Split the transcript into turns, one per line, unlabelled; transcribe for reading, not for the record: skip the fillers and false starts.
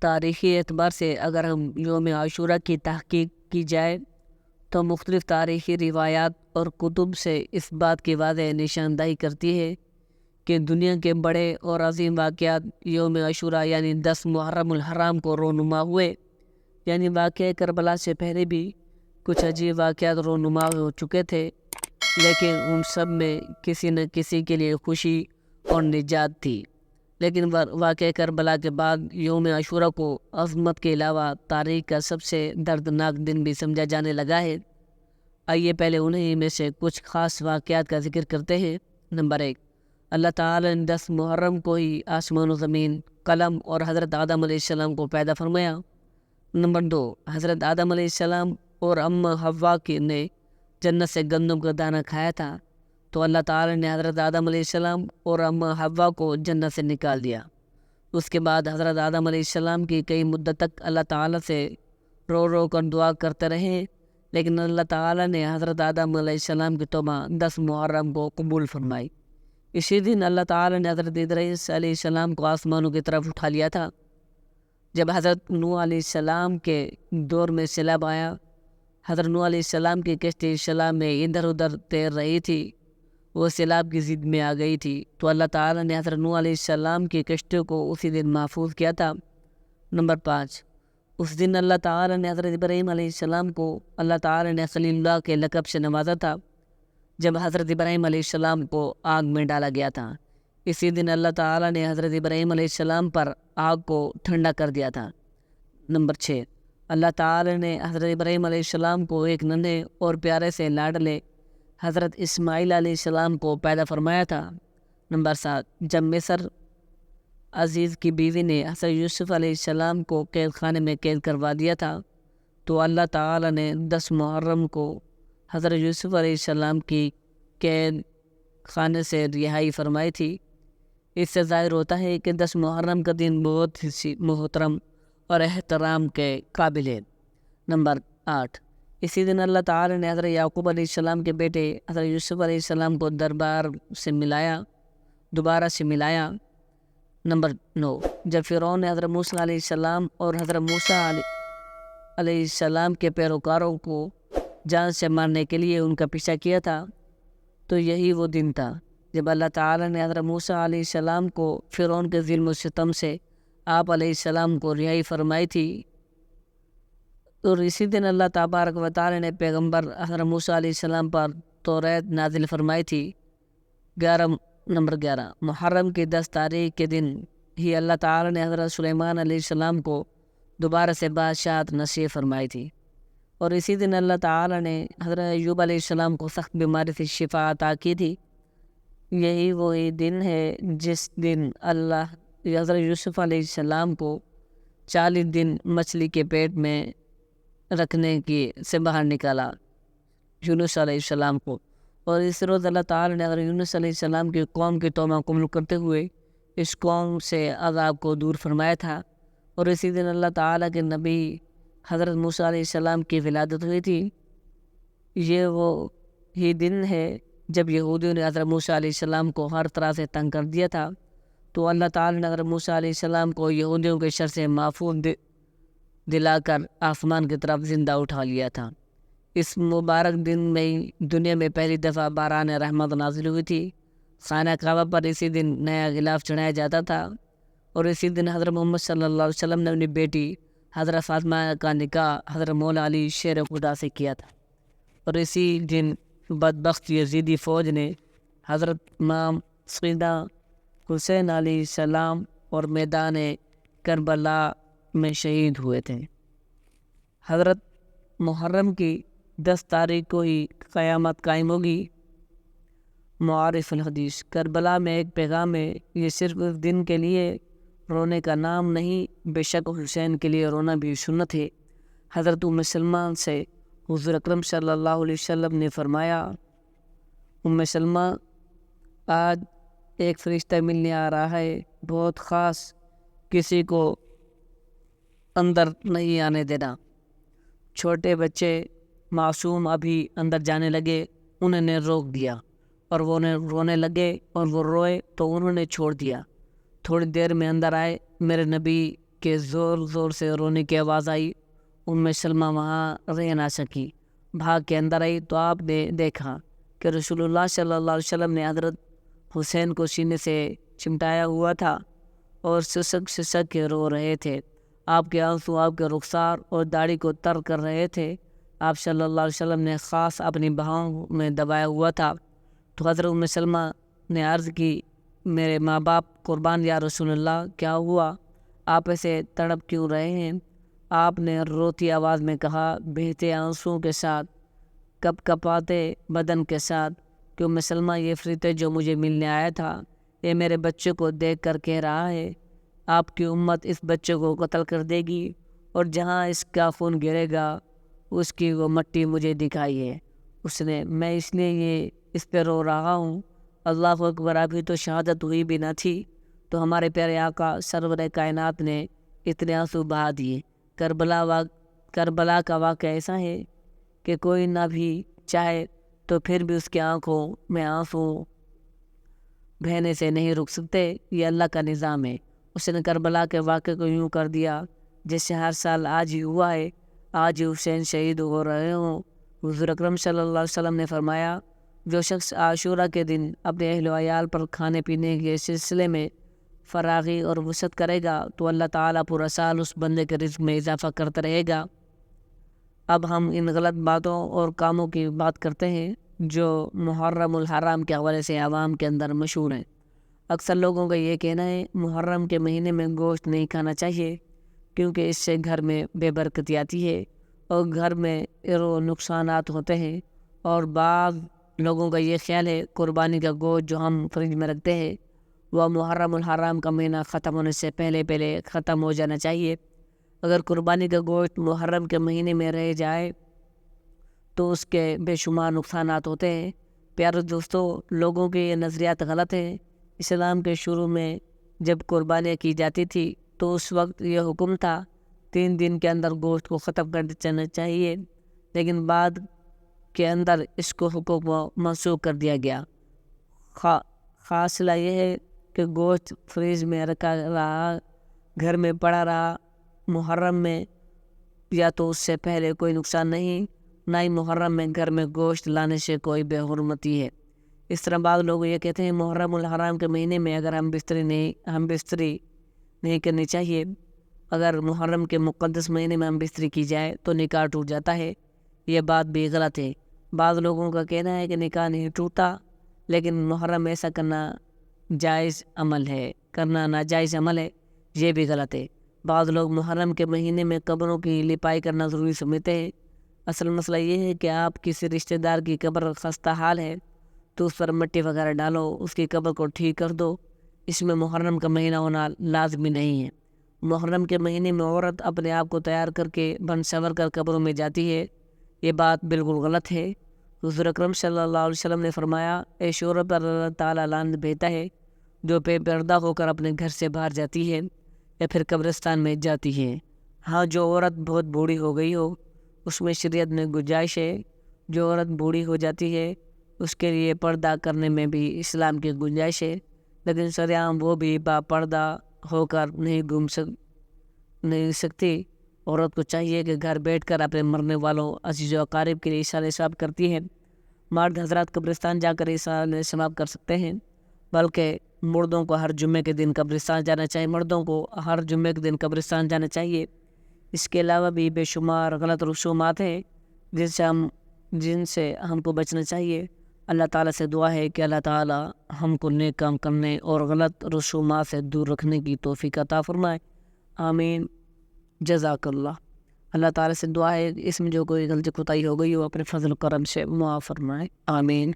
تاریخی اعتبار سے اگر ہم یوم عاشورہ کی تحقیق کی جائے تو مختلف تاریخی روایات اور کتب سے اس بات کی واضح نشاندہی کرتی ہے کہ دنیا کے بڑے اور عظیم واقعات یوم عاشورہ یعنی 10 محرم الحرام کو رونما ہوئے۔ یعنی واقعہ کربلا سے پہلے بھی کچھ عجیب واقعات رونما ہو چکے تھے، لیکن ان سب میں کسی نہ کسی کے لیے خوشی اور نجات تھی۔ لیکن واقعہ کربلا کے بعد یوم عاشورہ کو عظمت کے علاوہ تاریخ کا سب سے دردناک دن بھی سمجھا جانے لگا ہے۔ آئیے پہلے انہی میں سے کچھ خاص واقعات کا ذکر کرتے ہیں۔ نمبر 1، اللہ تعالیٰ نے 10 محرم کو ہی آسمان و زمین، قلم اور حضرت آدم علیہ السلام کو پیدا فرمایا۔ نمبر 2، حضرت آدم علیہ السلام اور حوا نے جنت سے گندم کا دانہ کھایا تھا، تو اللہ تعالیٰ نے حضرت آدم علیہ السلام اور حوا کو جنت سے نکال دیا۔ اس کے بعد حضرت آدم علیہ السلام کی کئی مدت تک اللہ تعالیٰ سے رو رو کر دعا کرتے رہے، لیکن اللہ تعالیٰ نے حضرت آدم علیہ السلام کی توبہ 10 محرم کو قبول فرمائی۔ اسی دن اللہ تعالیٰ نے حضرت ادریس علیہ السلام کو آسمانوں کی طرف اٹھا لیا تھا۔ جب حضرت نوح علیہ السلام کے دور میں سیلاب آیا، حضرت نوح علیہ السلام کی کشتی سیلاب میں ادھر ادھر تیر رہی تھی، وہ سیلاب کی زد میں آ گئی تھی، تو اللہ تعالیٰ نے حضرت نوح علیہ السلام کی کشتی کو اسی دن محفوظ کیا تھا۔ نمبر 5، اس دن اللہ تعالیٰ نے حضرت ابراہیم علیہ السلام کو اللہ تعالیٰ نے خلیل اللہ کے لقب سے نوازا تھا، جب حضرت ابراہیم علیہ السلام کو آگ میں ڈالا گیا تھا۔ اسی دن اللہ تعالیٰ نے حضرت ابراہیم علیہ السلام پر آگ کو ٹھنڈا کر دیا تھا۔ نمبر 6، اللہ تعالیٰ نے حضرت ابراہیم علیہ السلام کو ایک ننھے اور پیارے سے لاڈلے حضرت اسماعیل علیہ السلام کو پیدا فرمایا تھا۔ نمبر 7، جب مصر عزیز کی بیوی نے حضرت یوسف علیہ السلام کو قید خانے میں قید کروا دیا تھا، تو اللہ تعالیٰ نے 10 محرم کو حضرت یوسف علیہ السلام کی قید خانے سے رہائی فرمائی تھی۔ اس سے ظاہر ہوتا ہے کہ 10 محرم کا دن بہت ہی محترم اور احترام کے قابل ہے۔ نمبر 8، اسی دن اللہ تعالیٰ نے حضرت یعقوب علیہ السلام کے بیٹے حضرت یوسف علیہ السلام کو دوبارہ سے ملایا۔ نمبر 9، جب فرعون نے حضرت موسیٰ علیہ السلام اور حضرت موسیٰ علیہ السلام کے پیروکاروں کو جان سے مارنے کے لیے ان کا پیچھا کیا تھا، تو یہی وہ دن تھا جب اللہ تعالیٰ نے حضرت موسیٰ علیہ السلام کو فرعون کے ظلم و ستم سے آپ علیہ السلام کو رہائی فرمائی تھی۔ اور اسی دن اللہ تبارک و تعالی نے پیغمبر حضرت موسیٰ علیہ السلام پر توریت نازل فرمائی تھی۔ نمبر 11، محرم کی 10 تاریخ کے دن ہی اللہ تعالی نے حضرت سلیمان علیہ السلام کو دوبارہ سے بادشاہت نصیب فرمائی تھی، اور اسی دن اللہ تعالی نے حضرت ایوب علیہ السلام کو سخت بیماری سے شفا عطا کی تھی۔ یہی وہی دن ہے جس دن اللہ حضرت یوسف علیہ السلام کو 40 دن مچھلی کے پیٹ میں رکھنے سے باہر نکالا، یونس علیہ السلام کو، اور اس روز اللہ تعالی نے حضرت یونس علیہ السلام کی قوم کی توبہ قبول کرتے ہوئے اس قوم سے عذاب کو دور فرمایا تھا۔ اور اسی دن اللہ تعالیٰ کے نبی حضرت موسیٰ علیہ السلام کی ولادت ہوئی تھی۔ یہ وہ ہی دن ہے جب یہودیوں نے حضرت موسیٰ علیہ السلام کو ہر طرح سے تنگ کر دیا تھا، تو اللہ تعالیٰ نے حضرت موسیٰ علیہ السلام کو یہودیوں کے شر سے محفوظ دلا کر آسمان کی طرف زندہ اٹھا لیا تھا۔ اس مبارک دن میں دنیا میں پہلی دفعہ باران رحمت نازل ہوئی تھی۔ خانہ کعبہ پر اسی دن نیا غلاف چڑھایا جاتا تھا، اور اسی دن حضرت محمد صلی اللہ علیہ وسلم نے اپنی بیٹی حضرت فاطمہ کا نکاح حضرت مولا علی شیر خدا سے کیا تھا، اور اسی دن بدبخت یزیدی فوج نے حضرت امام سیدنا حسین علیہ السلام اور میدان کربلا میں شہید ہوئے تھے۔ حضرت محرم کی 10 تاریخ کو ہی قیامت قائم ہوگی۔ معارف الحدیث، کربلا میں ایک پیغام ہے، یہ صرف اس دن کے لیے رونے کا نام نہیں، بے شک حسین کے لیے رونا بھی سنت ہے۔ حضرت ام سلمہ سے حضور اکرم صلی اللہ علیہ وسلم نے فرمایا، ام سلمہ، آج ایک فرشتہ ملنے آ رہا ہے، بہت خاص، کسی کو اندر نہیں آنے دینا۔ چھوٹے بچے معصوم ابھی اندر جانے لگے، انہوں نے روک دیا، اور وہ رونے لگے، اور وہ روئے تو انہوں نے چھوڑ دیا۔ تھوڑی دیر میں اندر آئے، میرے نبی کہ زور زور سے رونے کی آواز آئی۔ سلمہ وہاں رہ نہ سکی، بھاگ کے اندر آئی تو آپ نے دیکھا کہ رسول اللہ صلی اللہ علیہ وسلم نے حضرت حسین کو سینے سے چمٹایا ہوا تھا اور سسک سسک کے رو رہے تھے۔ آپ کے آنسو آپ کے رخسار اور داڑھی کو تر کر رہے تھے۔ آپ صلی اللہ علیہ وسلم نے خاص اپنی بہاؤں میں دبایا ہوا تھا۔ تو حضرت سلمہ نے عرض کی، میرے ماں باپ قربان یا رسول اللہ، کیا ہوا؟ آپ ایسے تڑپ کیوں رہے ہیں؟ آپ نے روتی آواز میں کہا، بہتے آنسوؤں کے ساتھ، کپ کپاتے بدن کے ساتھ، کہ سلمہ یہ فرشتہ جو مجھے ملنے آیا تھا، یہ میرے بچے کو دیکھ کر کہہ رہا ہے آپ کی امت اس بچے کو قتل کر دے گی اور جہاں اس کا خون گرے گا اس کی وہ مٹی مجھے دکھائی ہے۔ میں اس لیے یہ اس پہ رو رہا ہوں۔ اللہ اکبر، ابھی تو شہادت ہوئی بھی نہ تھی تو ہمارے پیارے آقا سرور کائنات نے اتنے آنسو بہا دیے۔ کربلا کا واقعہ ایسا ہے کہ کوئی نہ بھی چاہے تو پھر بھی اس کی آنکھوں میں آنسو بہنے سے نہیں رک سکتے۔ یہ اللہ کا نظام ہے۔ اس نے کربلا کے واقعے کو یوں کر دیا جیسے ہر سال آج ہی ہوا ہے، آج ہی حسین شہید ہو رہے ہوں۔ حضور اکرم صلی اللہ علیہ وسلم نے فرمایا، جو شخص عاشورہ کے دن اپنے اہل و عیال پر کھانے پینے کے سلسلے میں فراغی اور وسعت کرے گا تو اللہ تعالیٰ پورا سال اس بندے کے رزق میں اضافہ کرتا رہے گا۔ اب ہم ان غلط باتوں اور کاموں کی بات کرتے ہیں جو محرم الحرام کے حوالے سے عوام کے اندر مشہور ہیں۔ اکثر لوگوں کا یہ کہنا ہے محرم کے مہینے میں گوشت نہیں کھانا چاہیے کیونکہ اس سے گھر میں بے برکتی آتی ہے اور گھر میں نقصانات ہوتے ہیں، اور بعض لوگوں کا یہ خیال ہے قربانی کا گوشت جو ہم فریج میں رکھتے ہیں وہ محرم الحرام کا مہینہ ختم ہونے سے پہلے ختم ہو جانا چاہیے۔ اگر قربانی کا گوشت محرم کے مہینے میں رہ جائے تو اس کے بے شمار نقصانات ہوتے ہیں۔ پیارے دوستو، لوگوں کے یہ نظریات غلط ہیں۔ اسلام کے شروع میں جب قربانیاں کی جاتی تھی تو اس وقت یہ حکم تھا 3 دن کے اندر گوشت کو ختم کر دینا چاہیے، لیکن بعد کے اندر اس کو حکم کو منسوخ کر دیا گیا۔ حاصلہ یہ ہے کہ گوشت فریج میں رکھا رہا، گھر میں پڑا رہا محرم میں، یا تو اس سے پہلے کوئی نقصان نہیں، نہ ہی محرم میں گھر میں گوشت لانے سے کوئی بے حرمتی ہے۔ اس طرح بعض لوگ یہ کہتے ہیں محرم الحرام کے مہینے میں اگر ہم بستری نہیں کرنی چاہیے، اگر محرم کے مقدس مہینے میں ہم بستری کی جائے تو نکاح ٹوٹ جاتا ہے۔ یہ بات بھی غلط ہے۔ بعض لوگوں کا کہنا ہے کہ نکاح نہیں ٹوٹتا، لیکن محرم ایسا کرنا ناجائز عمل ہے، یہ بھی غلط ہے۔ بعض لوگ محرم کے مہینے میں قبروں کی لپائی کرنا ضروری سمجھتے ہیں۔ اصل مسئلہ یہ ہے کہ آپ کسی رشتہ دار کی قبر خستہ حال ہے تو اس پر مٹی وغیرہ ڈالو، اس کی قبر کو ٹھیک کر دو۔ اس میں محرم کا مہینہ ہونا لازمی نہیں ہے۔ محرم کے مہینے میں عورت اپنے آپ کو تیار کر کے بن سنور کر قبروں میں جاتی ہے، یہ بات بالکل غلط ہے۔ حضور اکرم صلی اللہ علیہ وسلم نے فرمایا، اے عورت پر اللہ تعالیٰ لعنت بھیجتا ہے جو بے پردہ ہو کر اپنے گھر سے باہر جاتی ہے یا پھر قبرستان میں جاتی ہے۔ ہاں، جو عورت بہت بوڑھی ہو گئی ہو اس میں شریعت میں گنجائش ہے۔ جو عورت بوڑھی ہو جاتی ہے اس کے لیے پردہ کرنے میں بھی اسلام کی گنجائش ہے، لیکن سرعام وہ بھی با پردہ ہو کر نہیں سکتی۔ عورت کو چاہیے کہ گھر بیٹھ کر اپنے مرنے والوں عزیز و اقارب کے لیے ایثار ثواب کرتی ہے۔ مرد حضرات قبرستان جا کر ایثار ثواب کر سکتے ہیں، بلکہ مردوں کو ہر جمعے کے دن قبرستان جانا چاہیے، مردوں کو ہر جمعے کے دن قبرستان جانا چاہیے۔ اس کے علاوہ بھی بے شمار غلط رسومات ہیں جن سے ہم کو بچنا چاہیے۔ اللہ تعالیٰ سے دعا ہے کہ اللہ تعالیٰ ہم کو نیک کام کرنے اور غلط رسومات سے دور رکھنے کی توفیق عطا فرمائے، آمین، جزاک اللہ۔ اللہ تعالیٰ سے دعا ہے اس میں جو کوئی غلطی کوتاہی ہو گئی ہو اپنے فضل و کرم سے معاف فرمائے، آمین۔